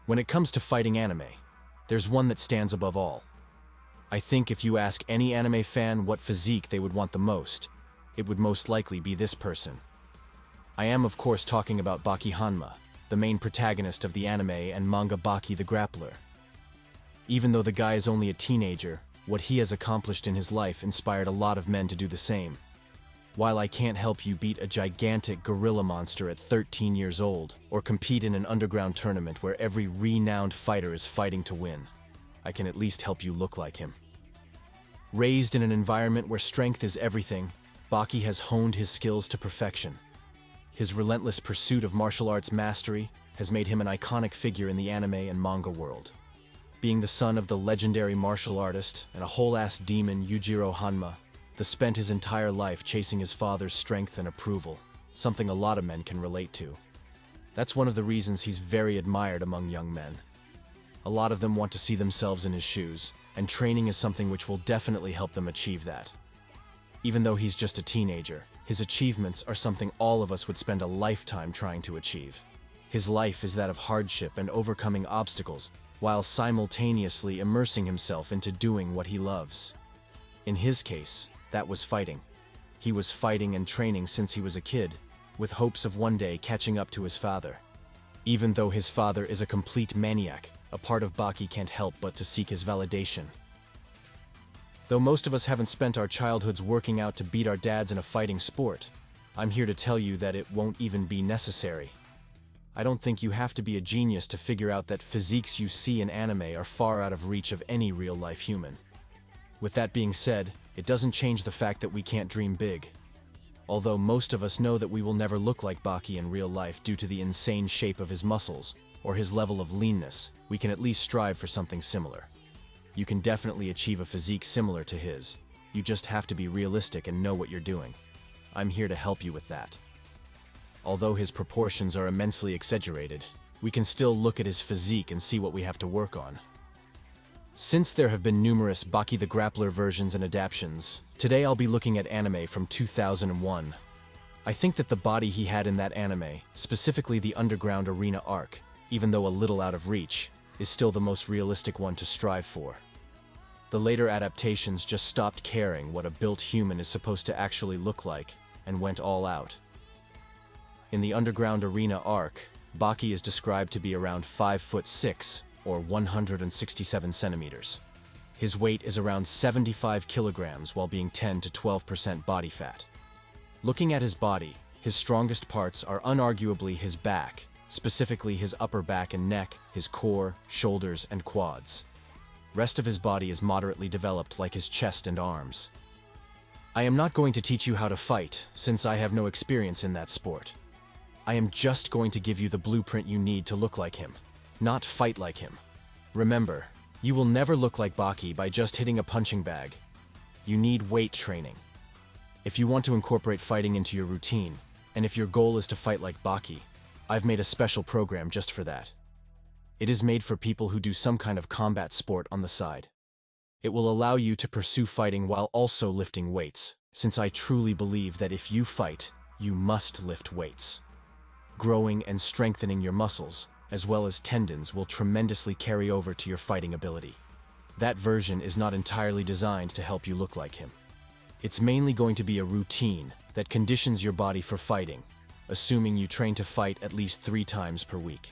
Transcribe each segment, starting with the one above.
When it comes to fighting anime, there's one that stands above all. I think if you ask any anime fan what physique they would want the most, it would most likely be this person. I am of course talking about Baki Hanma, the main protagonist of the anime and manga Baki the Grappler. Even though the guy is only a teenager, what he has accomplished in his life inspired a lot of men to do the same. While I can't help you beat a gigantic gorilla monster at 13 years old, or compete in an underground tournament where every renowned fighter is fighting to win, I can at least help you look like him. Raised in an environment where strength is everything, Baki has honed his skills to perfection. His relentless pursuit of martial arts mastery has made him an iconic figure in the anime and manga world. Being the son of the legendary martial artist and a whole-ass demon Yujiro Hanma, he spent his entire life chasing his father's strength and approval, something a lot of men can relate to. That's one of the reasons he's very admired among young men. A lot of them want to see themselves in his shoes, and training is something which will definitely help them achieve that. Even though he's just a teenager, his achievements are something all of us would spend a lifetime trying to achieve. His life is that of hardship and overcoming obstacles, while simultaneously immersing himself into doing what he loves. In his case, that was fighting. He was fighting and training since he was a kid, with hopes of one day catching up to his father. Even though his father is a complete maniac, a part of Baki can't help but to seek his validation. Though most of us haven't spent our childhoods working out to beat our dads in a fighting sport, I'm here to tell you that it won't even be necessary. I don't think you have to be a genius to figure out that physiques you see in anime are far out of reach of any real-life human. With that being said, it doesn't change the fact that we can't dream big. Although most of us know that we will never look like Baki in real life due to the insane shape of his muscles, or his level of leanness, we can at least strive for something similar. You can definitely achieve a physique similar to his. You just have to be realistic and know what you're doing. I'm here to help you with that. Although his proportions are immensely exaggerated, we can still look at his physique and see what we have to work on. Since there have been numerous Baki the Grappler versions and adaptations, today I'll be looking at anime from 2001. I think that the body he had in that anime, specifically the Underground Arena arc, even though a little out of reach, is still the most realistic one to strive for. The later adaptations just stopped caring what a built human is supposed to actually look like, and went all out. In the Underground Arena arc, Baki is described to be around 5'6", or 167 centimeters. His weight is around 75 kilograms while being 10 to 12% body fat. Looking at his body, his strongest parts are unarguably his back, specifically his upper back and neck, his core, shoulders, and quads. Rest of his body is moderately developed like his chest and arms. I am not going to teach you how to fight, since I have no experience in that sport. I am just going to give you the blueprint you need to look like him, not fight like him. Remember, you will never look like Baki by just hitting a punching bag. You need weight training. If you want to incorporate fighting into your routine, and if your goal is to fight like Baki, I've made a special program just for that. It is made for people who do some kind of combat sport on the side. It will allow you to pursue fighting while also lifting weights, since I truly believe that if you fight, you must lift weights. Growing and strengthening your muscles, as well as tendons, will tremendously carry over to your fighting ability. That version is not entirely designed to help you look like him. It's mainly going to be a routine that conditions your body for fighting, assuming you train to fight at least 3 times per week.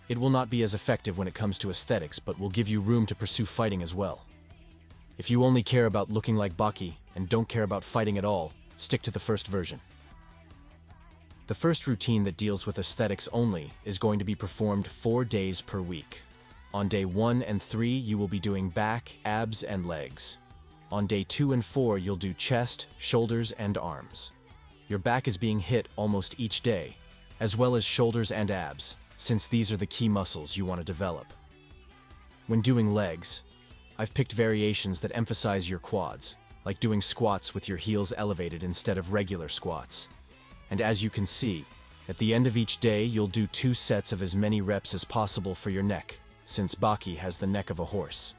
It will not be as effective when it comes to aesthetics, but will give you room to pursue fighting as well. If you only care about looking like Baki and don't care about fighting at all, stick to the first version. The first routine that deals with aesthetics only is going to be performed 4 days per week. On day 1 and 3, you will be doing back, abs, and legs. On day 2 and 4, you'll do chest, shoulders, and arms. Your back is being hit almost each day, as well as shoulders and abs, since these are the key muscles you want to develop. When doing legs, I've picked variations that emphasize your quads, like doing squats with your heels elevated instead of regular squats. And as you can see, at the end of each day, you'll do 2 sets of as many reps as possible for your neck, since Baki has the neck of a horse.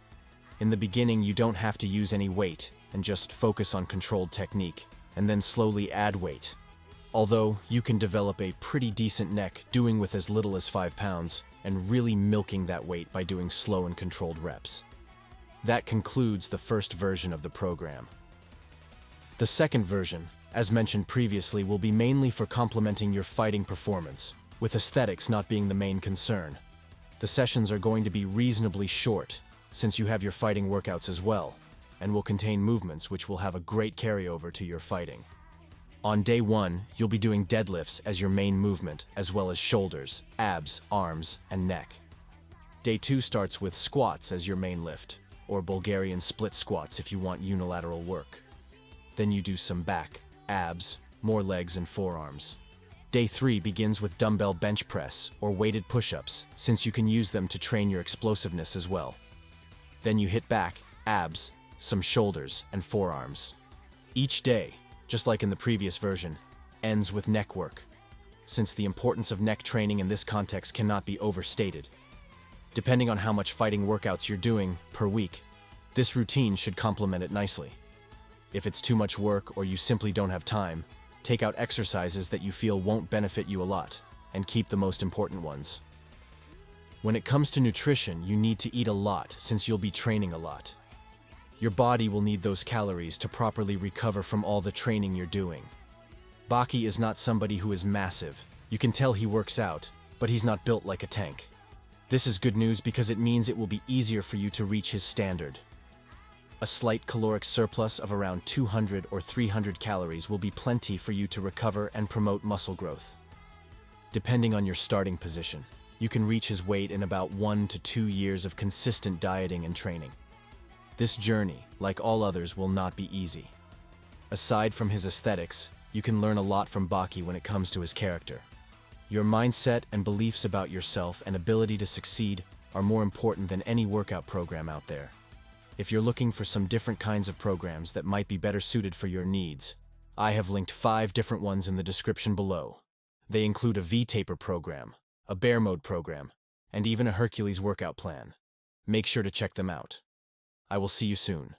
In the beginning, you don't have to use any weight and just focus on controlled technique, and then slowly add weight. Although, you can develop a pretty decent neck doing with as little as 5 pounds and really milking that weight by doing slow and controlled reps. That concludes the first version of the program. The second version, as mentioned previously, will be mainly for complementing your fighting performance, with aesthetics not being the main concern. The sessions are going to be reasonably short, since you have your fighting workouts as well, and will contain movements which will have a great carryover to your fighting. On day 1, you'll be doing deadlifts as your main movement, as well as shoulders, abs, arms, and neck. Day 2 starts with squats as your main lift, or Bulgarian split squats if you want unilateral work. Then you do some back, abs, more legs and forearms. Day 3 begins with dumbbell bench press or weighted push-ups, since you can use them to train your explosiveness as well. Then you hit back, abs, some shoulders, and forearms. Each day, just like in the previous version, ends with neck work, since the importance of neck training in this context cannot be overstated. Depending on how much fighting workouts you're doing per week, this routine should complement it nicely. If it's too much work or you simply don't have time, take out exercises that you feel won't benefit you a lot, and keep the most important ones. When it comes to nutrition, you need to eat a lot since you'll be training a lot. Your body will need those calories to properly recover from all the training you're doing. Baki is not somebody who is massive. You can tell he works out, but he's not built like a tank. This is good news because it means it will be easier for you to reach his standard. A slight caloric surplus of around 200 or 300 calories will be plenty for you to recover and promote muscle growth. Depending on your starting position, you can reach his weight in about 1 to 2 years of consistent dieting and training. This journey, like all others, will not be easy. Aside from his aesthetics, you can learn a lot from Baki when it comes to his character. Your mindset and beliefs about yourself and ability to succeed are more important than any workout program out there. If you're looking for some different kinds of programs that might be better suited for your needs, I have linked 5 different ones in the description below. They include a V-taper program, a bear mode program, and even a Hercules workout plan. Make sure to check them out. I will see you soon.